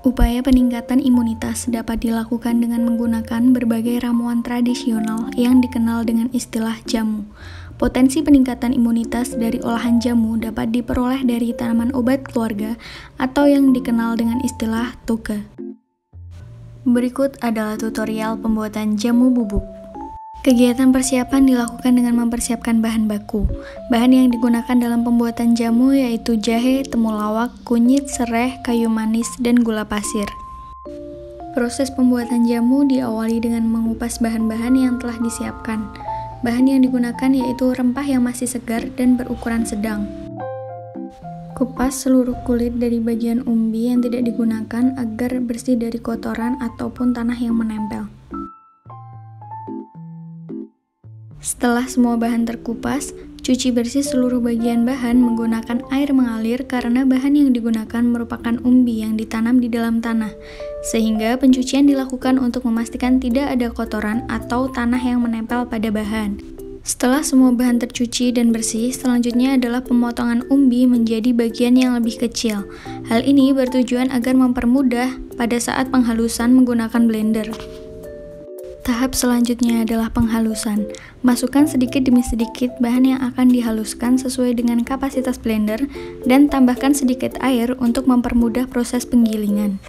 Upaya peningkatan imunitas dapat dilakukan dengan menggunakan berbagai ramuan tradisional yang dikenal dengan istilah jamu. Potensi peningkatan imunitas dari olahan jamu dapat diperoleh dari tanaman obat keluarga atau yang dikenal dengan istilah toga. Berikut adalah tutorial pembuatan jamu bubuk. Kegiatan persiapan dilakukan dengan mempersiapkan bahan baku. Bahan yang digunakan dalam pembuatan jamu yaitu jahe, temulawak, kunyit, sereh, kayu manis, dan gula pasir. Proses pembuatan jamu diawali dengan mengupas bahan-bahan yang telah disiapkan. Bahan yang digunakan yaitu rempah yang masih segar dan berukuran sedang. Kupas seluruh kulit dari bagian umbi yang tidak digunakan agar bersih dari kotoran ataupun tanah yang menempel. Setelah semua bahan terkupas, cuci bersih seluruh bagian bahan menggunakan air mengalir karena bahan yang digunakan merupakan umbi yang ditanam di dalam tanah, sehingga pencucian dilakukan untuk memastikan tidak ada kotoran atau tanah yang menempel pada bahan. Setelah semua bahan tercuci dan bersih, selanjutnya adalah pemotongan umbi menjadi bagian yang lebih kecil. Hal ini bertujuan agar mempermudah pada saat penghalusan menggunakan blender. Tahap selanjutnya adalah penghalusan. Masukkan sedikit demi sedikit bahan yang akan dihaluskan sesuai dengan kapasitas blender dan tambahkan sedikit air untuk mempermudah proses penggilingan.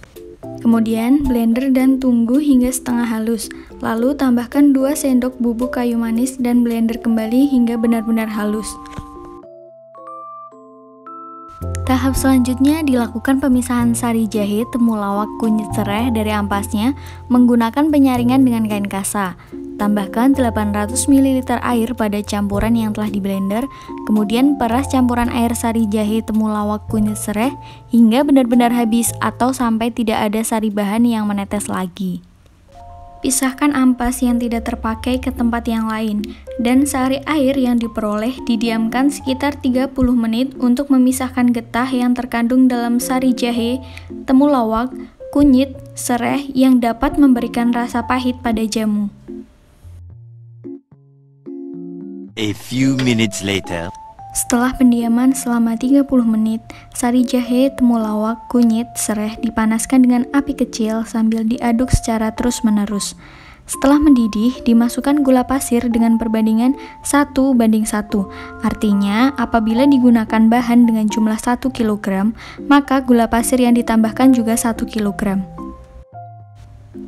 Kemudian blender dan tunggu hingga setengah halus. Lalu tambahkan 2 sendok bubuk kayu manis dan blender kembali hingga benar-benar halus. Tahap selanjutnya dilakukan pemisahan sari jahe, temulawak, kunyit sereh dari ampasnya menggunakan penyaringan dengan kain kasa. Tambahkan 800 ml air pada campuran yang telah di blender, kemudian peras campuran air sari jahe, temulawak, kunyit sereh hingga benar-benar habis atau sampai tidak ada sari bahan yang menetes lagi. Pisahkan ampas yang tidak terpakai ke tempat yang lain, dan sari air yang diperoleh didiamkan sekitar 30 menit untuk memisahkan getah yang terkandung dalam sari jahe, temulawak, kunyit, sereh yang dapat memberikan rasa pahit pada jamu. A few minutes later. Setelah pendiaman selama 30 menit, sari jahe, temulawak, kunyit, sereh dipanaskan dengan api kecil sambil diaduk secara terus-menerus. Setelah mendidih, dimasukkan gula pasir dengan perbandingan 1:1. Artinya, apabila digunakan bahan dengan jumlah 1 kg, maka gula pasir yang ditambahkan juga 1 kg.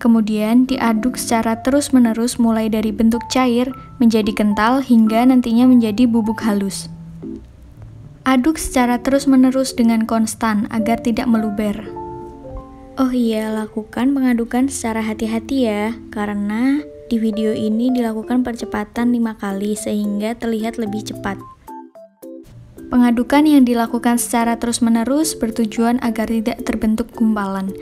Kemudian diaduk secara terus-menerus mulai dari bentuk cair menjadi kental hingga nantinya menjadi bubuk halus. Aduk secara terus-menerus dengan konstan agar tidak meluber. Oh iya, lakukan pengadukan secara hati-hati ya, karena di video ini dilakukan percepatan 5 kali sehingga terlihat lebih cepat. Pengadukan yang dilakukan secara terus-menerus bertujuan agar tidak terbentuk gumpalan.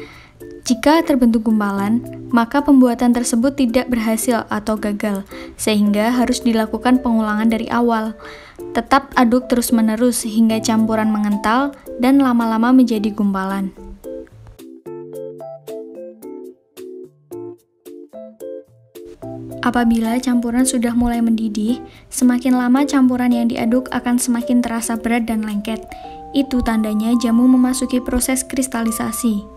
Jika terbentuk gumpalan, maka pembuatan tersebut tidak berhasil atau gagal, sehingga harus dilakukan pengulangan dari awal. Tetap aduk terus-menerus hingga campuran mengental dan lama-lama menjadi gumpalan. Apabila campuran sudah mulai mendidih, semakin lama campuran yang diaduk akan semakin terasa berat dan lengket. Itu tandanya jamu memasuki proses kristalisasi.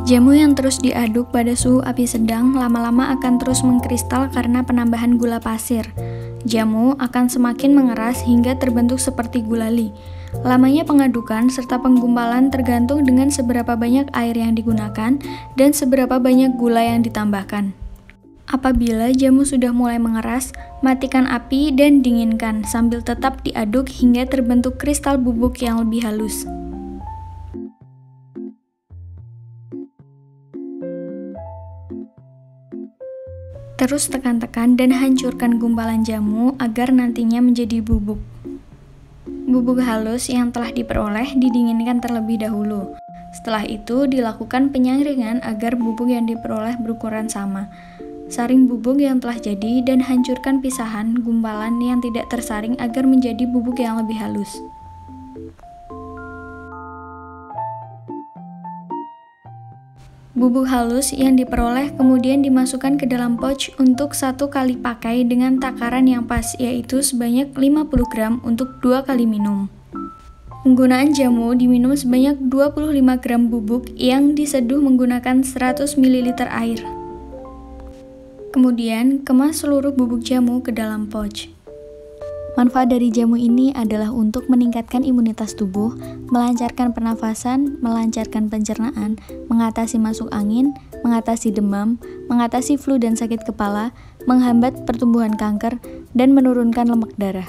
Jamu yang terus diaduk pada suhu api sedang lama-lama akan terus mengkristal karena penambahan gula pasir. Jamu akan semakin mengeras hingga terbentuk seperti gulali. Lamanya pengadukan serta penggumpalan tergantung dengan seberapa banyak air yang digunakan dan seberapa banyak gula yang ditambahkan. Apabila jamu sudah mulai mengeras, matikan api dan dinginkan sambil tetap diaduk hingga terbentuk kristal bubuk yang lebih halus. Terus tekan-tekan dan hancurkan gumpalan jamu agar nantinya menjadi bubuk. Bubuk halus yang telah diperoleh didinginkan terlebih dahulu. Setelah itu dilakukan penyaringan agar bubuk yang diperoleh berukuran sama. Saring bubuk yang telah jadi dan hancurkan pisahan gumpalan yang tidak tersaring agar menjadi bubuk yang lebih halus. Bubuk halus yang diperoleh kemudian dimasukkan ke dalam pouch untuk 1 kali pakai dengan takaran yang pas, yaitu sebanyak 50 gram untuk 2 kali minum. Penggunaan jamu diminum sebanyak 25 gram bubuk yang diseduh menggunakan 100 ml air. Kemudian, kemas seluruh bubuk jamu ke dalam pouch. Manfaat dari jamu ini adalah untuk meningkatkan imunitas tubuh, melancarkan pernafasan, melancarkan pencernaan, mengatasi masuk angin, mengatasi demam, mengatasi flu dan sakit kepala, menghambat pertumbuhan kanker, dan menurunkan lemak darah.